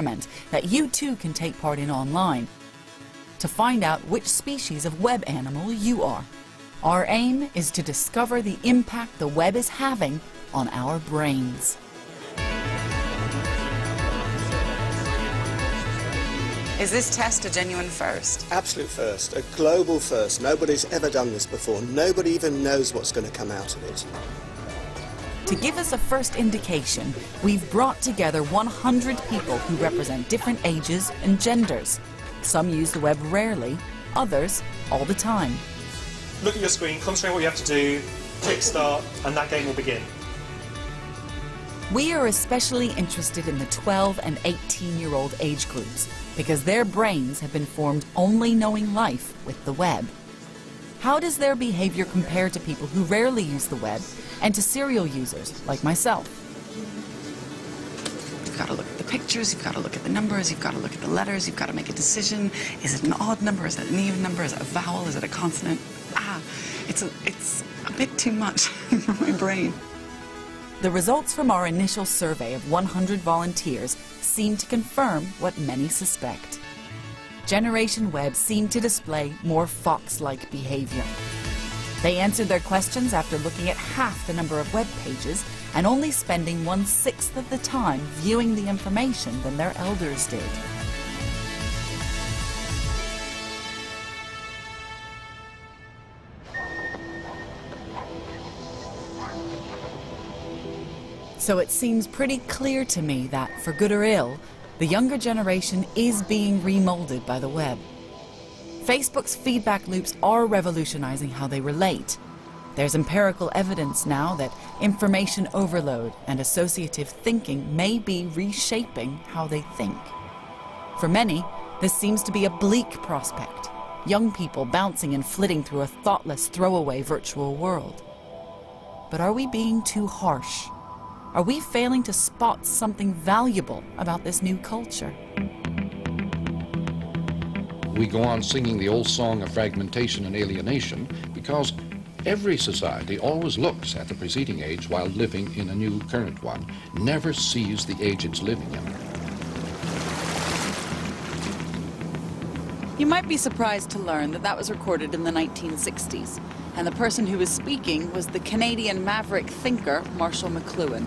experiment that you too can take part in online to find out which species of web animal you are. Our aim is to discover the impact the web is having on our brains. Is this test a genuine first? Absolute first, a global first. Nobody's ever done this before. Nobody even knows what's going to come out of it. To give us a first indication, we've brought together 100 people who represent different ages and genders. Some use the web rarely, others all the time. Look at your screen, concentrate on what you have to do, click start, and that game will begin. We are especially interested in the 12 and 18-year-old age groups because their brains have been formed only knowing life with the web. How does their behavior compare to people who rarely use the web and to serial users like myself? You've got to look at the pictures, you've got to look at the numbers, you've got to look at the letters, you've got to make a decision. Is it an odd number? Is it an even number? Is it a vowel? Is it a consonant? It's a bit too much for my brain. The results from our initial survey of 100 volunteers seem to confirm what many suspect. Generation Web seemed to display more fox-like behavior. They answered their questions after looking at half the number of web pages and only spending 1/6 of the time viewing the information than their elders did. So it seems pretty clear to me that, for good or ill, the younger generation is being remolded by the web. Facebook's feedback loops are revolutionizing how they relate. There's empirical evidence now that information overload and associative thinking may be reshaping how they think. For many, this seems to be a bleak prospect. Young people bouncing and flitting through a thoughtless, throwaway virtual world. But are we being too harsh? Are we failing to spot something valuable about this new culture? We go on singing the old song of fragmentation and alienation because every society always looks at the preceding age while living in a new current one, never sees the age it's living in. You might be surprised to learn that that was recorded in the 1960s, and the person who was speaking was the Canadian maverick thinker Marshall McLuhan.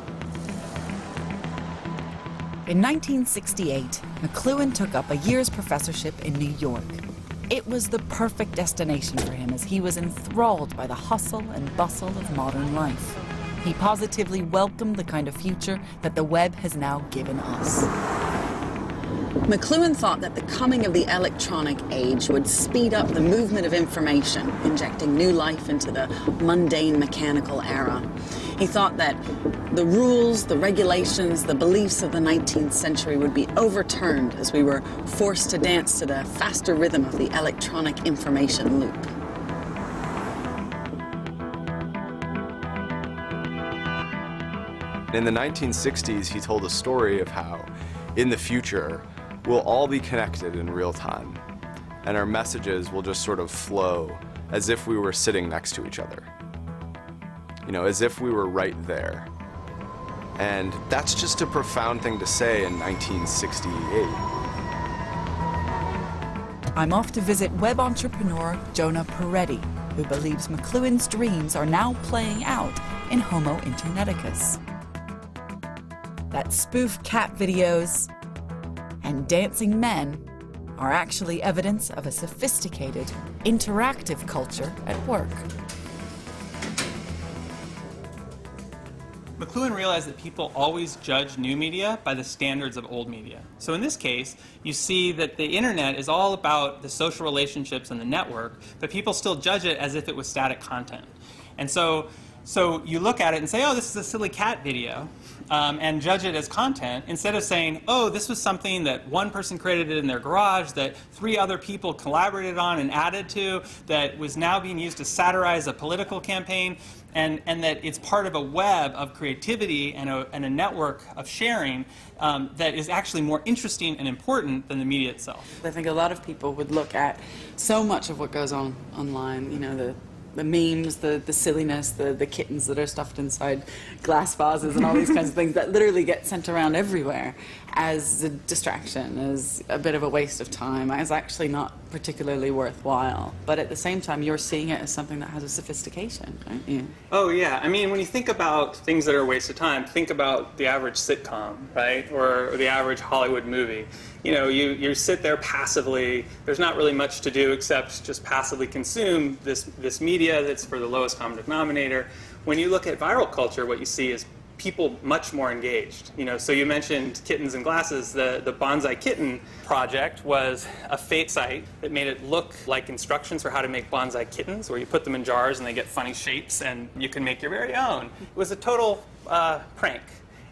In 1968, McLuhan took up a year's professorship in New York. It was the perfect destination for him as he was enthralled by the hustle and bustle of modern life. He positively welcomed the kind of future that the web has now given us. McLuhan thought that the coming of the electronic age would speed up the movement of information, injecting new life into the mundane mechanical era. He thought that the rules, the regulations, the beliefs of the 19th century would be overturned as we were forced to dance to the faster rhythm of the electronic information loop. In the 1960s, he told a story of how, in the future, we'll all be connected in real time, and our messages will just sort of flow as if we were sitting next to each other. You know, as if we were right there. And that's just a profound thing to say in 1968. I'm off to visit web entrepreneur Jonah Peretti, who believes McLuhan's dreams are now playing out in Homo interneticus. That spoof cat videos and dancing men are actually evidence of a sophisticated, interactive culture at work. McLuhan realized that people always judge new media by the standards of old media. So in this case, you see that the internet is all about the social relationships and the network, but people still judge it as if it was static content. And so you look at it and say, oh, this is a silly cat video, and judge it as content, instead of saying, oh, this was something that one person created in their garage, that 3 other people collaborated on and added to, that was now being used to satirize a political campaign, and that it's part of a web of creativity and a network of sharing that is actually more interesting and important than the media itself. I think a lot of people would look at so much of what goes on online, you know, the memes, the silliness, the kittens that are stuffed inside glass vases and all these kinds of things that literally get sent around everywhere. as a distraction, as a bit of a waste of time, as actually not particularly worthwhile. But at the same time, you're seeing it as something that has a sophistication, aren't you? Oh, yeah. I mean, when you think about things that are a waste of time, think about the average sitcom, right? Or the average Hollywood movie. You know, you sit there passively. There's not really much to do except just passively consume this media that's for the lowest common denominator. When you look at viral culture, what you see is people much more engaged. You know, so you mentioned kittens and glasses. The Bonsai Kitten project was a fake site that made it look like instructions for how to make bonsai kittens, where you put them in jars and they get funny shapes and you can make your very own. It was a total prank.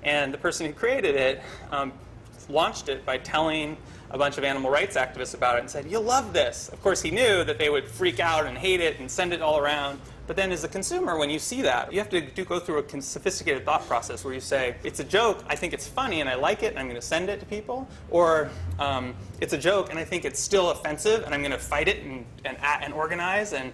And the person who created it launched it by telling a bunch of animal rights activists about it and said, "You'll love this." Of course, he knew that they would freak out and hate it and send it all around. But then as a consumer, when you see that, you have to go through a sophisticated thought process where you say, it's a joke, I think it's funny and I like it and I'm going to send it to people. Or it's a joke and I think it's still offensive and I'm going to fight it and organize. And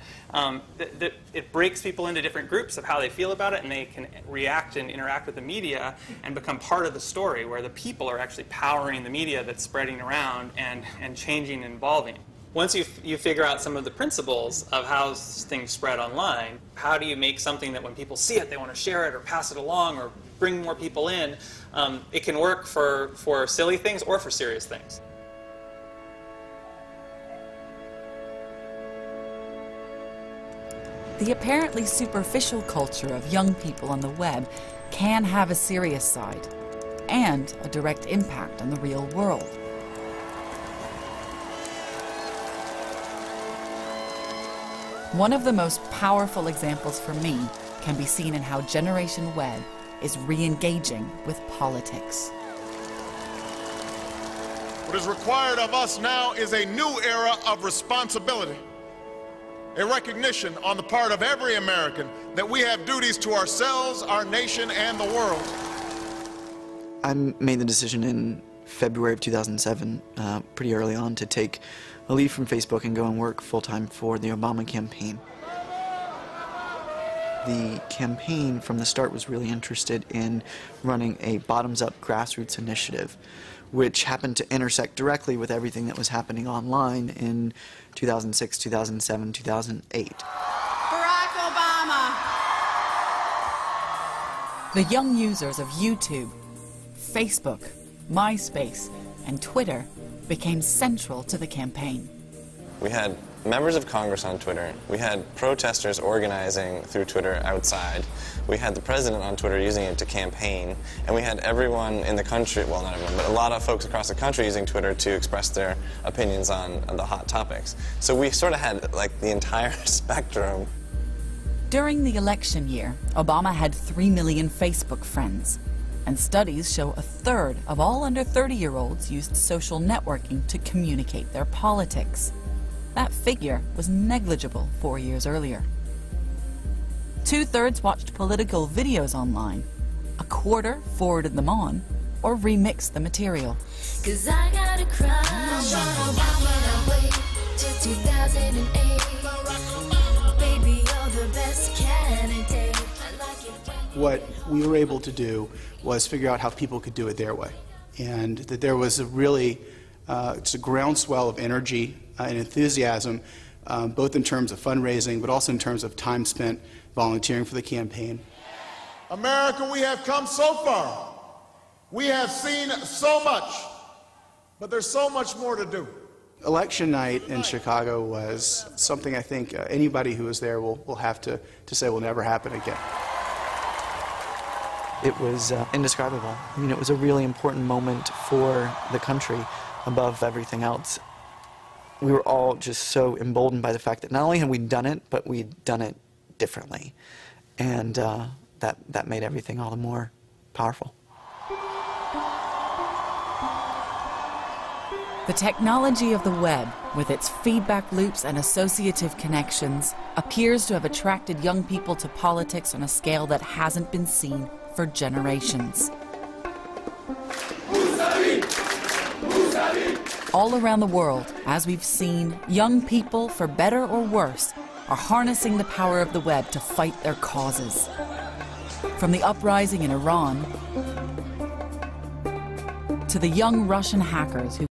it breaks people into different groups of how they feel about it, and they can react and interact with the media and become part of the story, where the people are actually powering the media that's spreading around and changing and evolving. Once you figure out some of the principles of how things spread online, how do you make something that when people see it, they want to share it or pass it along or bring more people in? It can work for silly things or for serious things. The apparently superficial culture of young people on the web can have a serious side and a direct impact on the real world. One of the most powerful examples for me can be seen in how Generation Web is re-engaging with politics. What is required of us now is a new era of responsibility, a recognition on the part of every American that we have duties to ourselves, our nation, and the world. I made the decision in February of 2007, pretty early on, to take a leave from Facebook and go and work full-time for the Obama campaign. The campaign from the start was really interested in running a bottoms-up grassroots initiative, which happened to intersect directly with everything that was happening online in 2006, 2007, 2008. Barack Obama! The young users of YouTube, Facebook, MySpace, and Twitter became central to the campaign. We had members of Congress on Twitter. We had protesters organizing through Twitter outside. We had the president on Twitter using it to campaign. And we had everyone in the country, well, not everyone, but a lot of folks across the country using Twitter to express their opinions on the hot topics. So we sort of had, like, the entire spectrum. During the election year, Obama had 3 million Facebook friends. And studies show a third of all under 30-year-olds used social networking to communicate their politics. That figure was negligible 4 years earlier. 2/3 watched political videos online. A quarter forwarded them on or remixed the material. 'Cause I got a crush on Obama. Wait till 2008. Baby, you're the best candidate. What we were able to do was figure out how people could do it their way, and that there was a really it's a groundswell of energy and enthusiasm, both in terms of fundraising, but also in terms of time spent volunteering for the campaign. America, we have come so far. We have seen so much, but there's so much more to do. Election night in Chicago was something I think anybody who was there will have to say will never happen again. It was indescribable. I mean, it was a really important moment for the country above everything else. We were all just so emboldened by the fact that not only had we done it, but we'd done it differently. And that made everything all the more powerful. The technology of the web, with its feedback loops and associative connections, appears to have attracted young people to politics on a scale that hasn't been seen for generations. All around the world, as we've seen, young people, for better or worse, are harnessing the power of the web to fight their causes. From the uprising in Iran to the young Russian hackers who